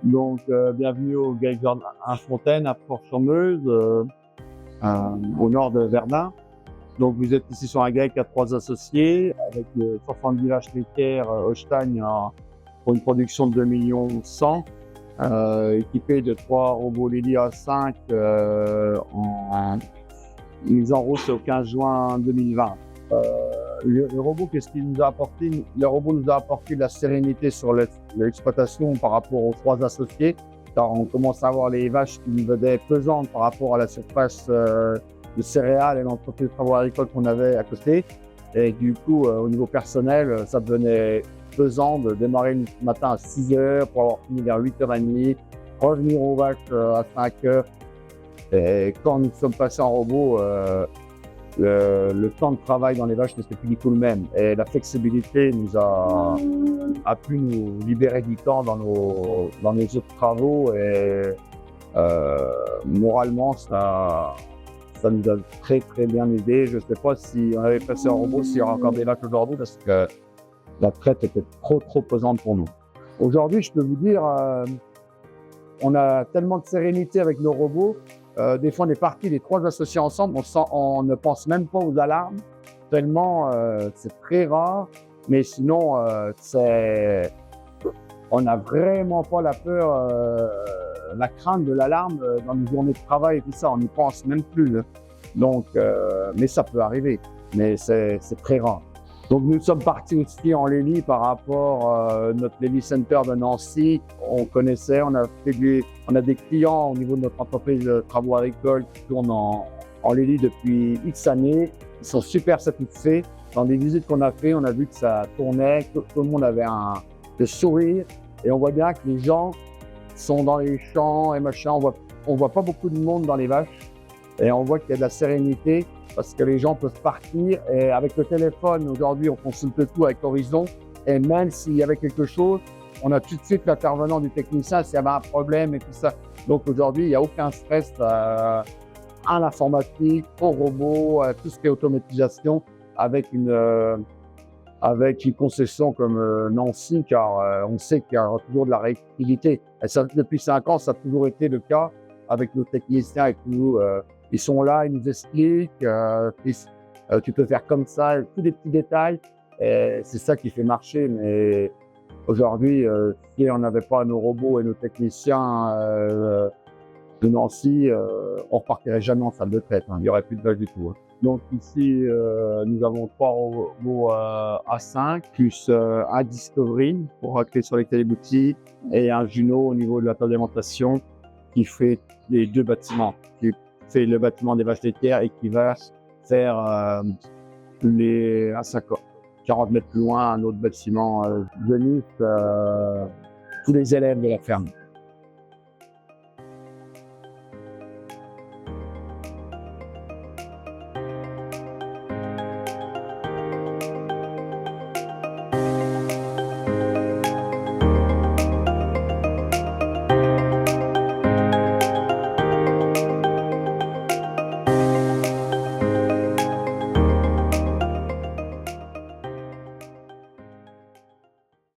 Donc, bienvenue au Geyser Fontaine à Fort-sur-Meuse, au nord de Verdun. Donc, vous êtes ici sur un GEIC à 3 associés avec 70 vaches laitières Holstein pour une production de 2 100 000, équipé de 3 robots Lily A5 mis en route au 15 juin 2020. Le robot, qu'est-ce qu'il nous a apporté? Le robot nous a apporté de la sérénité sur l'exploitation par rapport aux 3 associés, car on commence à avoir les vaches qui nous venaient pesantes par rapport à la surface de céréales et l'entreprise de travaux agricoles qu'on avait à côté. Et du coup, au niveau personnel, ça devenait pesant de démarrer le matin à 6 h pour avoir fini vers 8 h 30, revenir aux vaches à 5 h. Et quand nous sommes passés en robot, le temps de travail dans les vaches n'était plus du tout le même. Et la flexibilité a pu nous libérer du temps dans nos autres travaux. Et moralement, ça nous a très très bien aidé. Je ne sais pas si on avait passé en robot, s'il y aura encore des vaches aujourd'hui, parce que la traite était trop pesante pour nous. Aujourd'hui, je peux vous dire, on a tellement de sérénité avec nos robots. Des fois, on est partis les 3 associés ensemble, on ne pense même pas aux alarmes, tellement c'est très rare. Mais sinon, on n'a vraiment pas la peur, la crainte de l'alarme dans nos journées de travail et tout ça, on n'y pense même plus. Là. Donc, mais ça peut arriver, mais c'est très rare. Donc nous sommes partis aussi en Lely par rapport à notre Lely Center de Nancy. On connaissait, on a des clients au niveau de notre entreprise de travaux agricoles qui tournent en Lely depuis X années. Ils sont super satisfaits. Dans des visites qu'on a fait, on a vu que ça tournait, que tout le monde avait le sourire. Et on voit bien que les gens sont dans les champs et machin. On voit pas beaucoup de monde dans les vaches. Et on voit qu'il y a de la sérénité parce que les gens peuvent partir. Et avec le téléphone, aujourd'hui, on consulte tout avec Horizon. Et même s'il y avait quelque chose, on a tout de suite l'intervenant du technicien s'il y avait un problème et tout ça. Donc aujourd'hui, il n'y a aucun stress à l'informatique, au robot, à tout ce qui est automatisation avec une concession comme Nancy, car on sait qu'il y a toujours de la réactivité. Et ça, depuis 5 ans, ça a toujours été le cas avec nos techniciens et tout. Ils sont là, ils nous expliquent, tu peux faire comme ça, tous les petits détails. Et c'est ça qui fait marcher. Mais aujourd'hui, si on n'avait pas nos robots et nos techniciens de Nancy, on repartirait jamais en salle de traite. Hein. Il n'y aurait plus de vaches du tout. Hein. Donc ici, nous avons 3 robots A5, plus un Discovery pour racler sur les téléboutiques et un Juno au niveau de la table d'alimentation qui fait les 2 bâtiments, qui fait le bâtiment des vaches laitières et qui va faire à 40 mètres plus loin un autre bâtiment Venus, tous les élèves de la ferme.